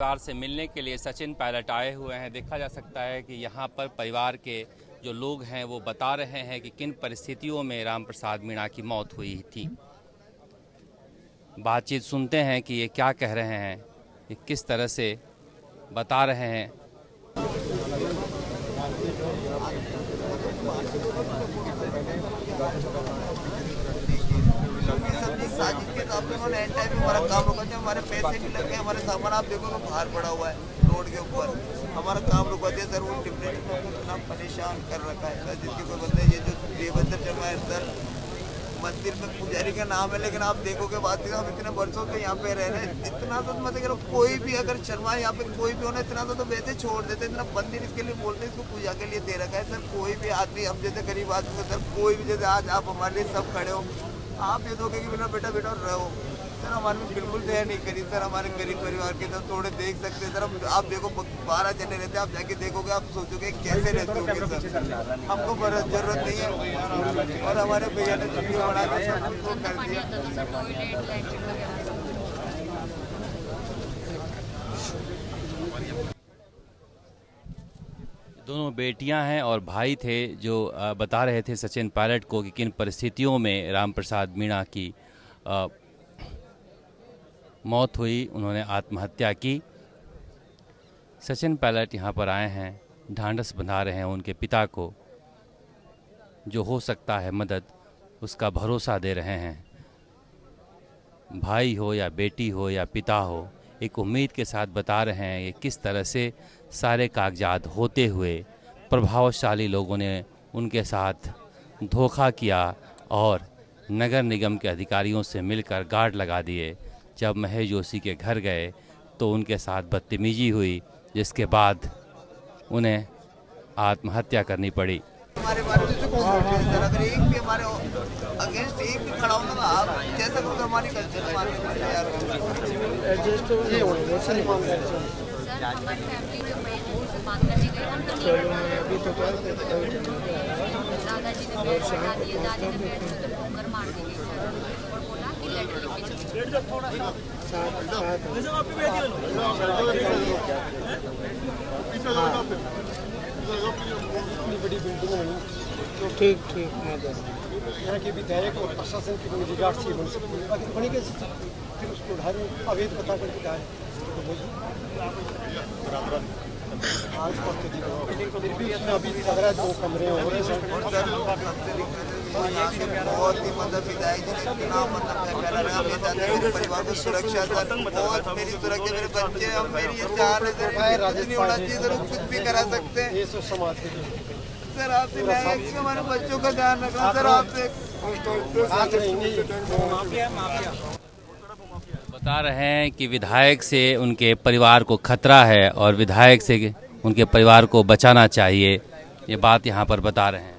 परिवार से मिलने के लिए सचिन पायलट आए हुए हैं। देखा जा सकता है कि यहाँ पर परिवार के जो लोग हैं वो बता रहे हैं कि किन परिस्थितियों में राम प्रसाद मीणा की मौत हुई थी। बातचीत सुनते हैं कि ये क्या कह रहे हैं, ये किस तरह से बता रहे हैं। साजिश के तौर पे उन्होंने एंड टाइम में हमारा काम रुका दिया। हमारे पैसे भी लग गए, हमारे सामान आप देखो तो बाहर पड़ा हुआ है रोड के ऊपर, हमारा काम रुका दिया सर। वो डिप्रेशन में इतना परेशान कर रखा है सर, जिसके कोई बंदे ये जो बेबंदर जमा है सर। मंदिर में पुजारी का नाम है, लेकिन आप देखोगे बात हम इतने वर्षों से यहाँ पे रह रहे हैं, इतना तो मतलब कोई भी अगर शर्मा यहाँ पे कोई भी होना इतना तो वैसे छोड़ देते। इतना मंदिर इसके लिए बोलते हैं, इसको पूजा के लिए दे रखा है सर। कोई भी आदमी हम जैसे गरीब आदमी सर, कोई भी जैसे आज आप हमारे लिए सब खड़े हो, आप ये दोगे कि बिना बेटा बेटा रहो सर। हमारे में बिल्कुल दया नहीं करी सर, हमारे गरीब परिवार के तो थोड़े देख सकते हैं सर। आप देखो 12 जने रहते हैं, आप जाके देखोगे आप सोचोगे कैसे रहते होंगे सर। हमको जरूरत नहीं है और हमारे भैया ने वीडियो बना के हमको कर दिया। दोनों बेटियां हैं और भाई थे जो बता रहे थे सचिन पायलट को कि किन परिस्थितियों में राम प्रसाद मीणा की मौत हुई, उन्होंने आत्महत्या की। सचिन पायलट यहाँ पर आए हैं, ढांढस बंधा रहे हैं उनके पिता को, जो हो सकता है मदद उसका भरोसा दे रहे हैं। भाई हो या बेटी हो या पिता हो, एक उम्मीद के साथ बता रहे हैं कि किस तरह से सारे कागजात होते हुए प्रभावशाली लोगों ने उनके साथ धोखा किया और नगर निगम के अधिकारियों से मिलकर गार्ड लगा दिए। जब महेश जोशी के घर गए तो उनके साथ बदतमीजी हुई, जिसके बाद उन्हें आत्महत्या करनी पड़ी। हमारे बारे में अगर एक भी हमारे अगेंस्ट एक भी खड़ा होगा आप जैसा करोगे हमारी कल्चर मानने को तैयार हमारी फैमिली जो मैं बात करने गए हम तो दादाजी ने पेड़ बता दिए, दादी ने पेड़ से तो ठोकर मार दी गई सर और बोला कि लेटर लिख के थोड़ा सा बड़ी बिल्डिंग है तो ठीक ठीक यहाँ के विधायक और प्रशासन की कोई रिगार्ड से बन सकती है, अगर बनी कैसे फिर उसको ढाई अवैध बता करके ढाई अभी 15 कमरे हो रहे बहुत ही मतलब विधायक जी ने इतना मतलब परिवार को सुरक्षा बहुत मेरी सुरक्षा, मेरे बच्चे हम मेरी ये चाह रहे नहीं होना चाहिए सर, कुछ भी करा सकते हैं सर। आपसे हमारे बच्चों का ध्यान रखना सर, आपसे बता रहे हैं कि विधायक से उनके परिवार को खतरा है और विधायक से उनके परिवार को बचाना चाहिए, ये बात यहाँ पर बता रहे हैं।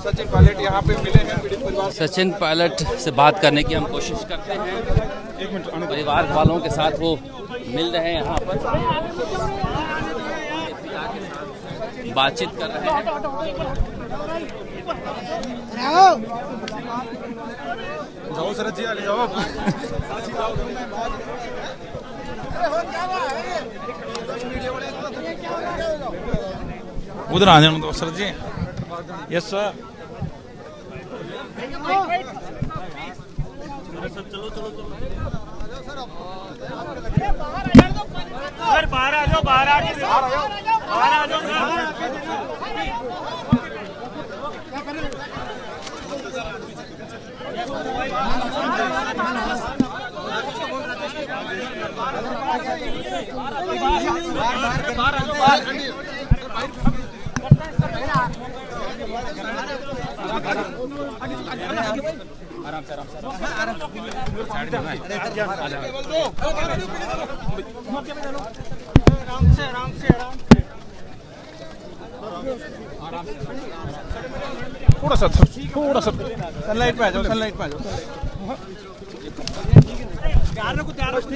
सचिन पायलट यहाँ पे मिले हैं। सचिन पायलट से बात करने की हम कोशिश करते हैं, परिवार वालों के साथ वो मिल रहे हैं, यहाँ पर बातचीत कर रहे हैं। जाओ सर जी, आ जाओ। उधर आ जाओ सर जी। Yes sir. चलो चलो सर, बाहर आ जाओ, बाहर आ जाओ, बाहर आ जाओ आराम से थोड़ा सा सनलाइट पे आ जाओ, सनलाइट पे आ जाओ। तैयार रखो, तैयार रखो।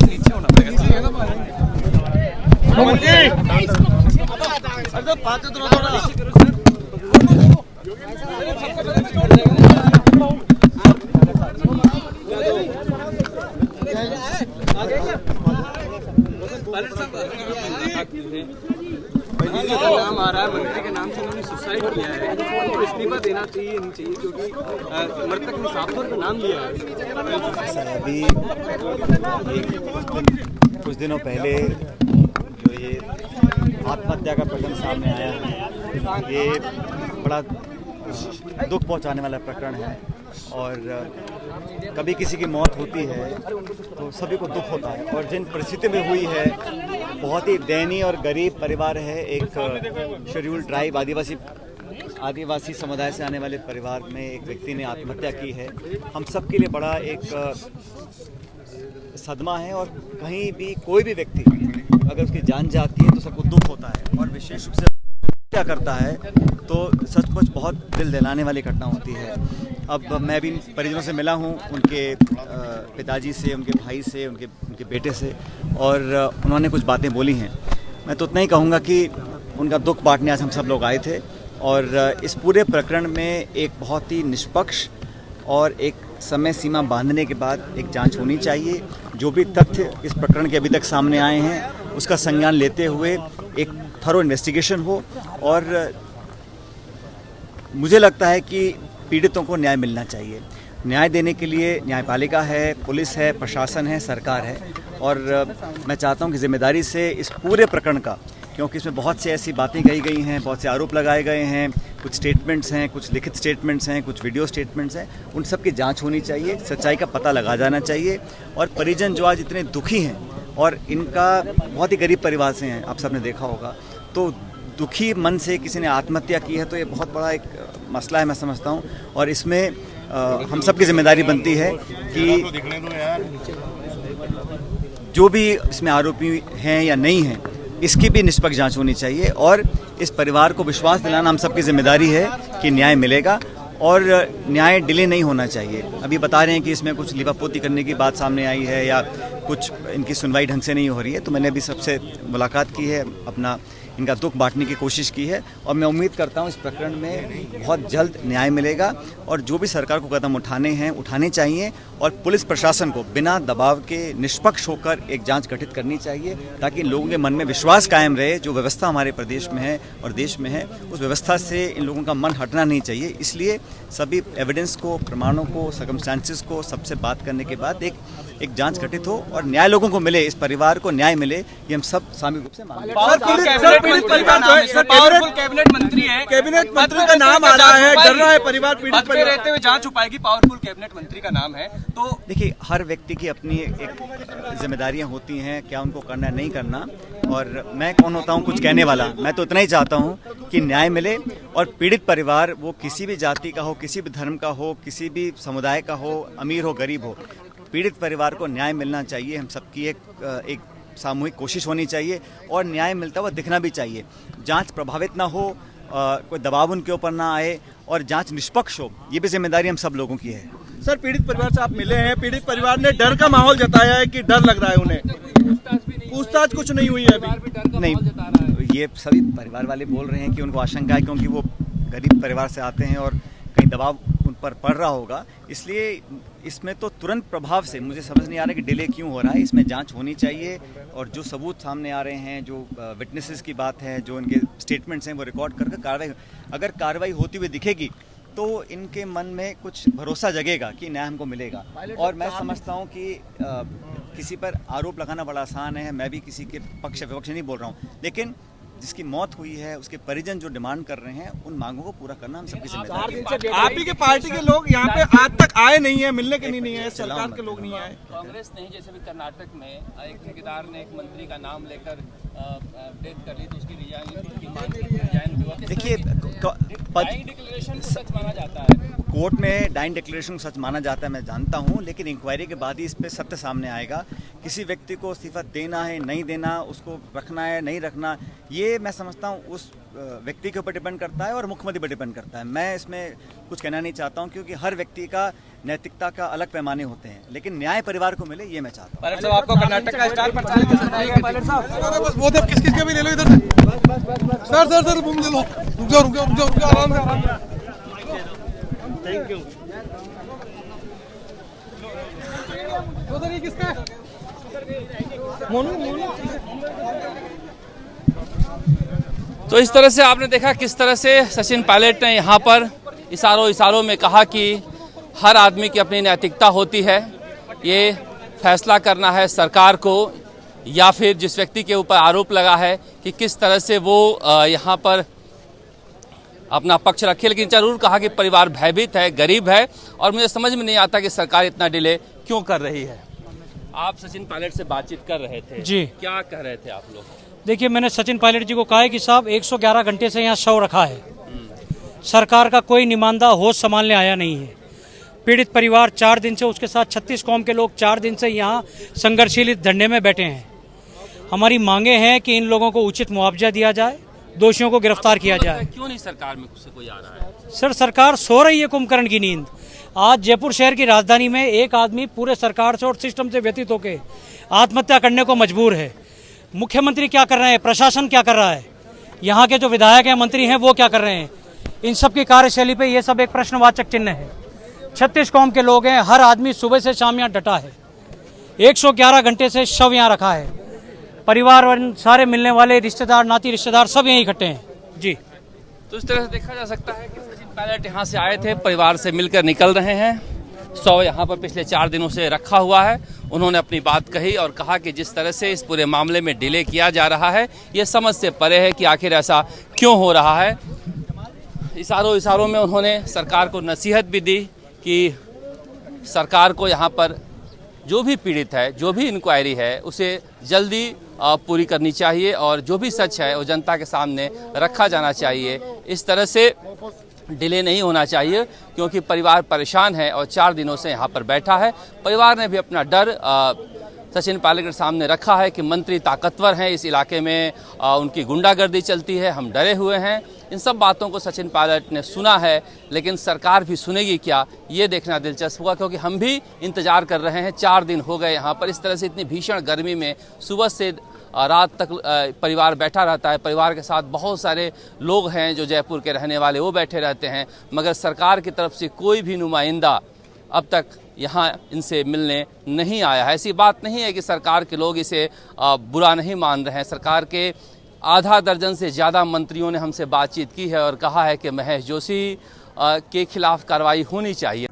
नीचे होना पड़ेगा। नाम आ रहा है मंत्री के नाम से, उन्होंने सुसाइड किया है तो इस्तीफा देना चाहिए नहीं चाहिए, क्योंकि मृतक ने साफ तौर पर नाम लिया है। अभी कुछ दिनों पहले जो ये आत्महत्या का प्रकरण सामने आया है, ये बड़ा दुख पहुंचाने वाला प्रकरण है। और कभी किसी की मौत होती है तो सभी को दुख होता है, और जिन परिस्थिति में हुई है, बहुत ही दयनीय और गरीब परिवार है। एक शेड्यूल्ड ट्राइब आदिवासी समुदाय से आने वाले परिवार में एक व्यक्ति ने आत्महत्या की है। हम सब के लिए बड़ा एक सदमा है, और कहीं भी कोई भी व्यक्ति अगर उसकी जान जाती है तो सबको दुख होता है, और विशेष रूप से क्या करता है तो सचमुच बहुत दिल दहलाने वाली घटना होती है। अब मैं भी परिजनों से मिला हूँ, उनके पिताजी से, उनके भाई से, उनके बेटे से, और उन्होंने कुछ बातें बोली हैं। मैं तो उतना ही कहूँगा कि उनका दुख बांटने आज हम सब लोग आए थे, और इस पूरे प्रकरण में एक बहुत ही निष्पक्ष और एक समय सीमा बांधने के बाद एक जांच होनी चाहिए। जो भी तथ्य इस प्रकरण के अभी तक सामने आए हैं उसका संज्ञान लेते हुए एक थरो इन्वेस्टिगेशन हो, और मुझे लगता है कि पीड़ितों को न्याय मिलना चाहिए। न्याय देने के लिए न्यायपालिका है, पुलिस है, प्रशासन है, सरकार है, और मैं चाहता हूं कि जिम्मेदारी से इस पूरे प्रकरण का, क्योंकि इसमें बहुत सी ऐसी बातें कही गई हैं, बहुत से आरोप लगाए गए हैं, कुछ स्टेटमेंट्स हैं, कुछ लिखित स्टेटमेंट्स हैं, कुछ वीडियो स्टेटमेंट्स हैं, उन सब की जांच होनी चाहिए, सच्चाई का पता लगा जाना चाहिए। और परिजन जो आज इतने दुखी हैं, और इनका बहुत ही गरीब परिवार से हैं, आप सबने देखा होगा, तो दुखी मन से किसी ने आत्महत्या की है तो ये बहुत बड़ा एक मसला है, मैं समझता हूँ। और इसमें हम सब की जिम्मेदारी बनती है कि जो भी इसमें आरोपी हैं या नहीं हैं, इसकी भी निष्पक्ष जांच होनी चाहिए, और इस परिवार को विश्वास दिलाना हम सबकी जिम्मेदारी है कि न्याय मिलेगा, और न्याय डिले नहीं होना चाहिए। अभी बता रहे हैं कि इसमें कुछ लिपापोती करने की बात सामने आई है, या कुछ इनकी सुनवाई ढंग से नहीं हो रही है, तो मैंने अभी सबसे मुलाकात की है, अपना इनका दुख बांटने की कोशिश की है, और मैं उम्मीद करता हूं इस प्रकरण में बहुत जल्द न्याय मिलेगा। और जो भी सरकार को कदम उठाने हैं उठाने चाहिए, और पुलिस प्रशासन को बिना दबाव के निष्पक्ष होकर एक जांच गठित करनी चाहिए, ताकि लोगों के मन में विश्वास कायम रहे। जो व्यवस्था हमारे प्रदेश में है और देश में है, उस व्यवस्था से इन लोगों का मन हटना नहीं चाहिए। इसलिए सभी एविडेंस को, प्रमाणों को, सर्कमस्टेंसेस को सबसे बात करने के बाद एक जांच गठित हो, और न्याय लोगों को मिले, इस परिवार को न्याय मिले, ये हम सब सामूहिक रूप से मांगते हैं। कैबिनेट मंत्री है, कैबिनेट मंत्री का नाम आ रहा है, डर रहा है परिवार, पीड़ित परिवार रहते हुए जांच हो पाएगी। पावरफुल कैबिनेट मंत्री का नाम है, तो देखिए, हर व्यक्ति की अपनी एक जिम्मेदारियां होती हैं, क्या उनको करना है नहीं करना, और मैं कौन होता हूं कुछ कहने वाला। मैं तो इतना ही चाहता हूं कि न्याय मिले, और पीड़ित परिवार, वो किसी भी जाति का हो, किसी भी धर्म का हो, किसी भी समुदाय का हो, अमीर हो, गरीब हो, पीड़ित परिवार को न्याय मिलना चाहिए। हम सबकी एक सामूहिक कोशिश होनी चाहिए, और न्याय मिलता हुआ दिखना भी चाहिए। जांच प्रभावित ना हो, कोई दबाव उनके ऊपर ना आए, और जांच निष्पक्ष हो, ये भी जिम्मेदारी हम सब लोगों की है। सर, पीड़ित परिवार से आप मिले हैं, पीड़ित परिवार ने डर का माहौल जताया है कि डर लग रहा है उन्हें, पूछताछ कुछ नहीं हुई है अभी? नहीं, ये सभी परिवार वाले बोल रहे हैं कि उनको आशंका है, क्योंकि वो गरीब परिवार से आते हैं और कहीं दबाव उन पर पड़ रहा होगा, इसलिए इसमें तो तुरंत प्रभाव से मुझे समझ नहीं आ रहा कि डिले क्यों हो रहा है। इसमें जांच होनी चाहिए, और जो सबूत सामने आ रहे हैं, जो विटनेसेस की बात है, जो इनके स्टेटमेंट्स हैं, वो रिकॉर्ड करके कार्रवाई, अगर कार्रवाई होती हुई दिखेगी तो इनके मन में कुछ भरोसा जगेगा कि न्याय हमको मिलेगा। और मैं समझता हूँ कि किसी पर आरोप लगाना बड़ा आसान है, मैं भी किसी के पक्ष विपक्ष नहीं बोल रहा हूँ, लेकिन जिसकी मौत हुई है उसके परिजन जो डिमांड कर रहे हैं, उन मांगों को पूरा करना हम सबकी जिम्मेदारी है। आप ही के पार्टी के लोग यहाँ पे आज तक आए नहीं है, मिलने के लिए नहीं है, सरकार के लोग नहीं आए। कांग्रेस नहीं, जैसे भी कर्नाटक में एक ठेकेदार ने एक मंत्री का नाम लेकर डेथ कर ली, तो उसकी रिजाइन हुआ। देखिए, डिक्लेरेशन सच माना जाता है, कोर्ट में डाइन डिक्लेरेशन सच माना जाता है, मैं जानता हूं, लेकिन इंक्वायरी के बाद ही इस पे सत्य सामने आएगा। किसी व्यक्ति को इस्तीफा देना है, नहीं देना, उसको रखना है, नहीं रखना, ये मैं समझता हूं उस व्यक्ति के ऊपर डिपेंड करता है और मुख्यमंत्री पर डिपेंड करता है। मैं इसमें कुछ कहना नहीं चाहता हूं, क्योंकि हर व्यक्ति का नैतिकता का अलग पैमाने होते हैं, लेकिन न्याय परिवार को मिले ये मैं चाहता हूँ। पायलट साहब, आपको कर्नाटक का स्टार प्रचारक की सत्ता है पायलट साहब? बस वो किस किस के भी ले लो इधर से। सर घूम ले लो, रुक जाओ आराम से। Thank you. उधर ये किसका है? तो इस तरह से आपने देखा किस तरह से सचिन पायलट ने यहाँ पर इशारों में कहा कि हर आदमी की अपनी नैतिकता होती है, ये फैसला करना है सरकार को या फिर जिस व्यक्ति के ऊपर आरोप लगा है कि किस तरह से वो यहाँ पर अपना पक्ष रखे। लेकिन जरूर कहा कि परिवार भयभीत है, गरीब है और मुझे समझ में नहीं आता कि सरकार इतना डिले क्यों कर रही है। आप सचिन पायलट से बातचीत कर रहे थे जी, क्या कह रहे थे आप लोग? देखिए मैंने सचिन पायलट जी को कहा है कि साहब 111 घंटे से यहाँ शव रखा है, सरकार का कोई नुमाइंदा होश संभालने आया नहीं है। पीड़ित परिवार 4 दिन से, उसके साथ 36 कौम के लोग 4 दिन से यहाँ संघर्षशील धरने में बैठे हैं। हमारी मांगे हैं कि इन लोगों को उचित मुआवजा दिया जाए, दोषियों को गिरफ्तार किया जाए। क्यों नहीं सरकार में से कोई आ रहा है? सर, सरकार सो रही है कुंभकर्ण की नींद। आज जयपुर शहर की राजधानी में एक आदमी पूरे सरकार से और सिस्टम से व्यतीत होकर आत्महत्या करने को मजबूर है। मुख्यमंत्री क्या कर रहे हैं, प्रशासन क्या कर रहा है, यहाँ के जो विधायक हैं, मंत्री हैं, वो क्या कर रहे हैं? इन सब की कार्यशैली पे ये सब एक प्रश्नवाचक चिन्ह है। 36 कौम के लोग हैं, हर आदमी सुबह से शाम यहाँ डटा है। 111 घंटे से शव यहाँ रखा है। परिवार और सारे मिलने वाले रिश्तेदार, नाती रिश्तेदार सब यहीं इकट्ठे हैं जी। तो इस तरह से देखा जा सकता है कि सचिन पायलट यहाँ से आए थे, परिवार से मिलकर निकल रहे हैं। शव यहाँ पर पिछले 4 दिनों से रखा हुआ है। उन्होंने अपनी बात कही और कहा कि जिस तरह से इस पूरे मामले में डिले किया जा रहा है ये समझ से परे है कि आखिर ऐसा क्यों हो रहा है। इशारों में उन्होंने सरकार को नसीहत भी दी कि सरकार को यहाँ पर जो भी पीड़ित है, जो भी इंक्वायरी है, उसे जल्दी पूरी करनी चाहिए और जो भी सच है वो जनता के सामने रखा जाना चाहिए। इस तरह से डिले नहीं होना चाहिए क्योंकि परिवार परेशान है और 4 दिनों से यहाँ पर बैठा है। परिवार ने भी अपना डर सचिन पायलट के सामने रखा है कि मंत्री ताकतवर हैं, इस इलाके में उनकी गुंडागर्दी चलती है, हम डरे हुए हैं। इन सब बातों को सचिन पायलट ने सुना है, लेकिन सरकार भी सुनेगी क्या, ये देखना दिलचस्प होगा क्योंकि हम भी इंतजार कर रहे हैं। 4 दिन हो गए यहाँ पर इस तरह से इतनी भीषण गर्मी में सुबह से रात तक परिवार बैठा रहता है। परिवार के साथ बहुत सारे लोग हैं जो जयपुर के रहने वाले, वो बैठे रहते हैं, मगर सरकार की तरफ से कोई भी नुमाइंदा अब तक यहाँ इनसे मिलने नहीं आया है। ऐसी बात नहीं है कि सरकार के लोग इसे बुरा नहीं मान रहे हैं। सरकार के आधा दर्जन से ज़्यादा मंत्रियों ने हमसे बातचीत की है और कहा है कि महेश जोशी के खिलाफ कार्रवाई होनी चाहिए।